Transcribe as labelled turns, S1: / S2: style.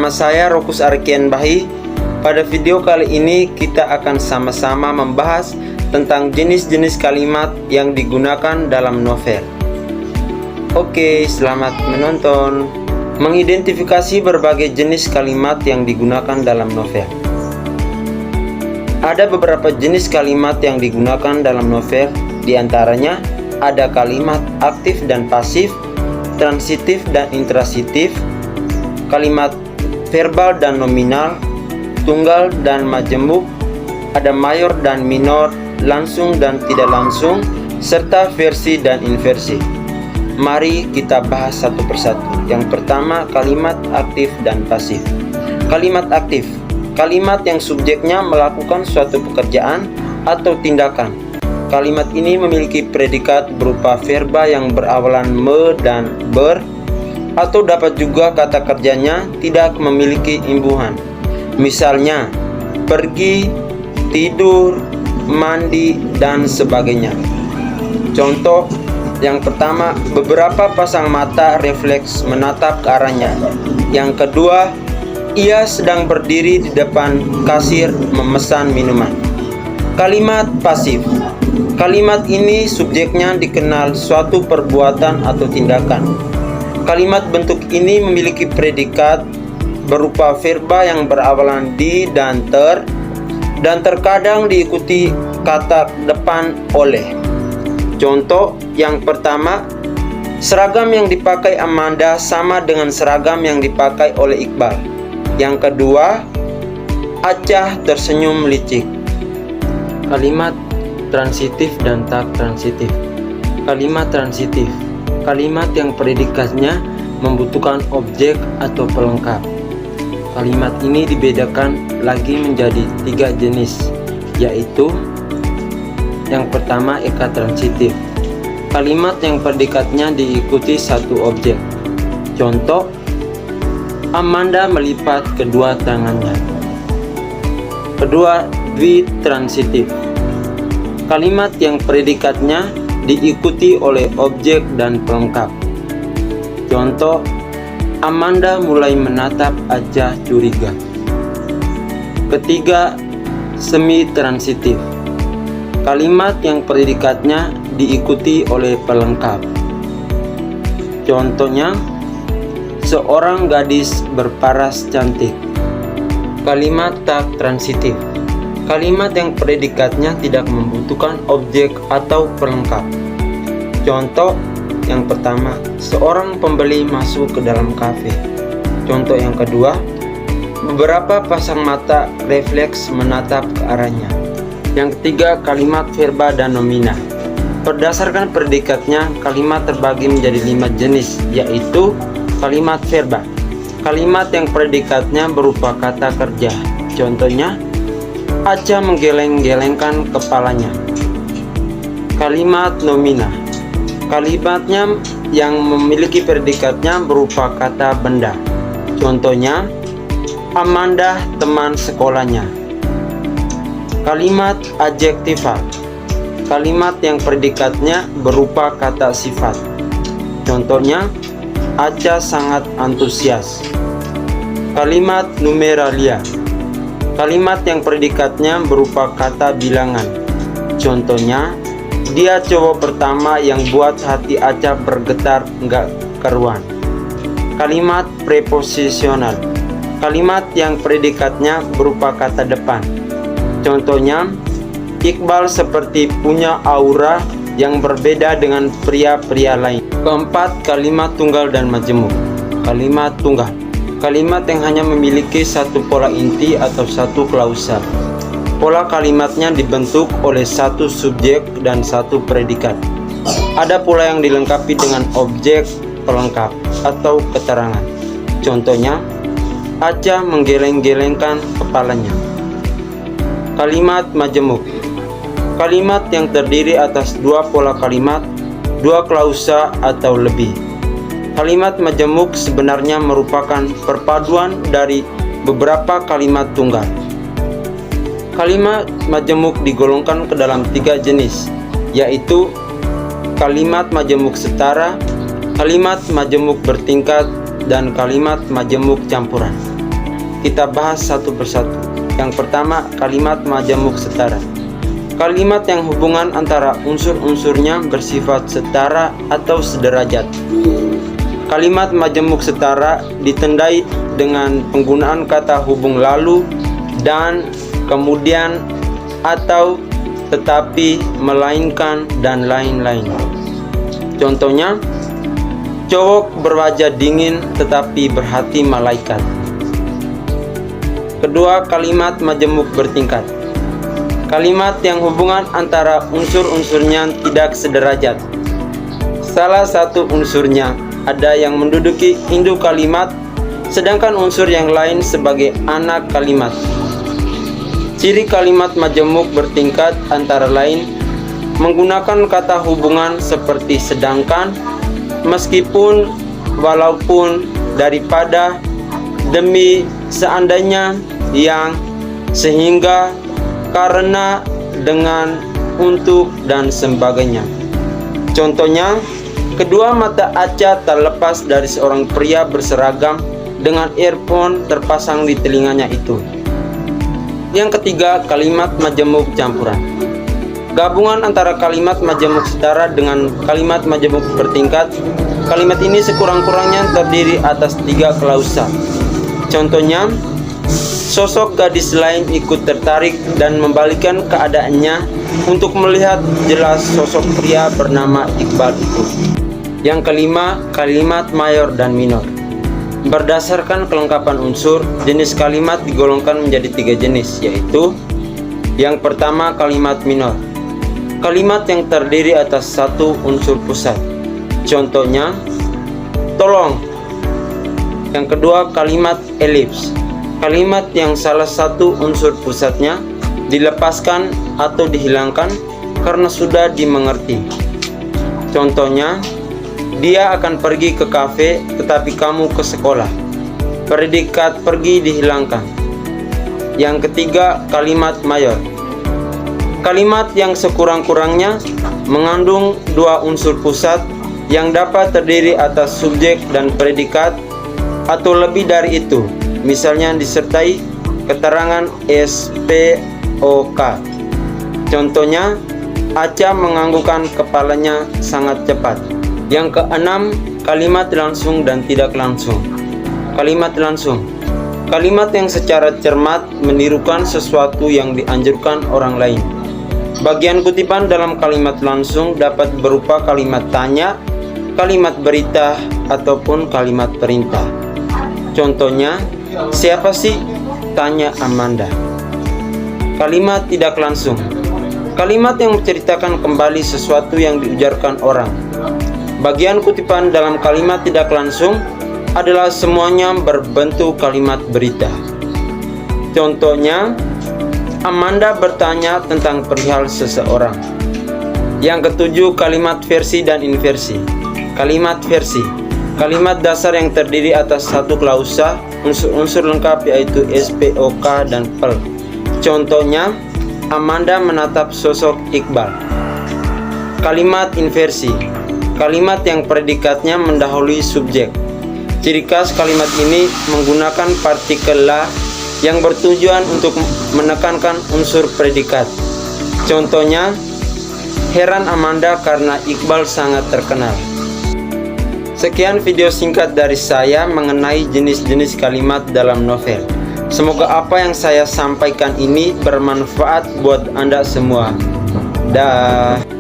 S1: Nama saya Rokus Arkian Bahi. Pada video kali ini kita akan sama-sama membahas tentang jenis-jenis kalimat yang digunakan dalam novel. Oke, selamat menonton. Mengidentifikasi berbagai jenis kalimat yang digunakan dalam novel. Ada beberapa jenis kalimat yang digunakan dalam novel, diantaranya ada kalimat aktif dan pasif, transitif dan intransitif, kalimat verbal dan nominal, tunggal dan majemuk, ada mayor dan minor, langsung dan tidak langsung, serta versi dan inversi. Mari kita bahas satu persatu. Yang pertama, kalimat aktif dan pasif. Kalimat aktif, kalimat yang subjeknya melakukan suatu pekerjaan atau tindakan. Kalimat ini memiliki predikat berupa verba yang berawalan me dan ber, atau dapat juga kata kerjanya tidak memiliki imbuhan. Misalnya, pergi, tidur, mandi, dan sebagainya. Contoh yang pertama, beberapa pasang mata refleks menatap ke arahnya. Yang kedua, ia sedang berdiri di depan kasir memesan minuman. Kalimat pasif. Kalimat ini subjeknya dikenal suatu perbuatan atau tindakan. Kalimat bentuk ini memiliki predikat berupa verba yang berawalan di dan ter, dan terkadang diikuti kata depan oleh. Contoh yang pertama, seragam yang dipakai Amanda sama dengan seragam yang dipakai oleh Iqbal. Yang kedua, Acah tersenyum licik. Kalimat transitif dan tak transitif. Kalimat transitif, kalimat yang predikatnya membutuhkan objek atau pelengkap. Kalimat ini dibedakan lagi menjadi 3 jenis, yaitu yang pertama eka transitif, kalimat yang predikatnya diikuti satu objek. Contoh, Amanda melipat kedua tangannya. Kedua, dwi-transitif, kalimat yang predikatnya diikuti oleh objek dan pelengkap. Contoh, Amanda mulai menatap Acah curiga. Ketiga, semi-transitif, kalimat yang predikatnya diikuti oleh pelengkap. Contohnya, seorang gadis berparas cantik. Kalimat tak transitif, kalimat yang predikatnya tidak membutuhkan objek atau pelengkap. Contoh yang pertama, seorang pembeli masuk ke dalam kafe. Contoh yang kedua, beberapa pasang mata refleks menatap ke arahnya. Yang ketiga, kalimat verba dan nomina. Berdasarkan predikatnya, kalimat terbagi menjadi 5 jenis, yaitu kalimat verba, kalimat yang predikatnya berupa kata kerja. Contohnya, Acah menggeleng-gelengkan kepalanya. Kalimat nomina, kalimatnya yang memiliki predikatnya berupa kata benda. Contohnya, Amanda teman sekolahnya. Kalimat adjektifal, kalimat yang predikatnya berupa kata sifat. Contohnya, Acah sangat antusias. Kalimat numeralia, kalimat yang predikatnya berupa kata bilangan. Contohnya, dia cowok pertama yang buat hati Acah bergetar nggak karuan. Kalimat preposisional, kalimat yang predikatnya berupa kata depan. Contohnya, Iqbal seperti punya aura yang berbeda dengan pria-pria lain. Keempat, kalimat tunggal dan majemuk. Kalimat tunggal, kalimat yang hanya memiliki satu pola inti atau satu klausa. Pola kalimatnya dibentuk oleh satu subjek dan satu predikat. Ada pula yang dilengkapi dengan objek pelengkap atau keterangan. Contohnya, Acah menggeleng-gelengkan kepalanya. Kalimat majemuk, kalimat yang terdiri atas 2 pola kalimat, 2 klausa atau lebih. Kalimat majemuk sebenarnya merupakan perpaduan dari beberapa kalimat tunggal. Kalimat majemuk digolongkan ke dalam 3 jenis, yaitu kalimat majemuk setara, kalimat majemuk bertingkat, dan kalimat majemuk campuran. kita bahas satu persatu. Yang pertama, kalimat majemuk setara. Kalimat yang hubungan antara unsur-unsurnya bersifat setara atau sederajat. Kalimat majemuk setara ditandai dengan penggunaan kata hubung lalu, dan, kemudian, atau, tetapi, melainkan, dan lain-lain. Contohnya, cowok berwajah dingin tetapi berhati malaikat. Kedua, kalimat majemuk bertingkat. Kalimat yang hubungan antara unsur-unsurnya tidak sederajat. Salah satu unsurnya ada yang menduduki induk kalimat, sedangkan unsur yang lain sebagai anak kalimat. Ciri kalimat majemuk bertingkat antara lain menggunakan kata hubungan seperti sedangkan, meskipun, walaupun, daripada, demi, seandainya, yang, sehingga, karena, dengan, untuk, dan sebagainya. Contohnya, kedua mata Aca terlepas dari seorang pria berseragam dengan earphone terpasang di telinganya itu. Yang ketiga, kalimat majemuk campuran. Gabungan antara kalimat majemuk setara dengan kalimat majemuk bertingkat. Kalimat ini sekurang-kurangnya terdiri atas 3 klausa. Contohnya, sosok gadis lain ikut tertarik dan membalikkan keadaannya untuk melihat jelas sosok pria bernama Iqbal itu. Yang kelima, kalimat mayor dan minor. Berdasarkan kelengkapan unsur, jenis kalimat digolongkan menjadi 3 jenis, yaitu yang pertama, kalimat minor. Kalimat yang terdiri atas 1 unsur pusat. Contohnya, tolong. Yang kedua, kalimat elips. Kalimat yang salah satu unsur pusatnya dilepaskan atau dihilangkan karena sudah dimengerti. Contohnya, dia akan pergi ke kafe tetapi kamu ke sekolah. Predikat pergi dihilangkan. Yang ketiga, kalimat mayor. Kalimat yang sekurang-kurangnya mengandung 2 unsur pusat yang dapat terdiri atas subjek dan predikat atau lebih dari itu. Misalnya disertai keterangan SPOK. Contohnya, Aca menganggukkan kepalanya sangat cepat. Yang keenam, kalimat langsung dan tidak langsung. Kalimat langsung. Kalimat yang secara cermat menirukan sesuatu yang dianjurkan orang lain. Bagian kutipan dalam kalimat langsung dapat berupa kalimat tanya, kalimat berita, ataupun kalimat perintah. Contohnya, siapa sih? Tanya Amanda. Kalimat tidak langsung. Kalimat yang menceritakan kembali sesuatu yang diujarkan orang. Bagian kutipan dalam kalimat tidak langsung adalah semuanya berbentuk kalimat berita. Contohnya, Amanda bertanya tentang perihal seseorang. Yang ketujuh, kalimat versi dan inversi. Kalimat versi. Kalimat dasar yang terdiri atas 1 klausa, unsur-unsur lengkap yaitu SPOK dan PEL. Contohnya, Amanda menatap sosok Iqbal. Kalimat inversi. Kalimat yang predikatnya mendahului subjek. Ciri khas kalimat ini menggunakan partikel la yang bertujuan untuk menekankan unsur predikat. Contohnya, heran Amanda karena Iqbal sangat terkenal. Sekian video singkat dari saya mengenai jenis-jenis kalimat dalam novel. Semoga apa yang saya sampaikan ini bermanfaat buat Anda semua. Dah.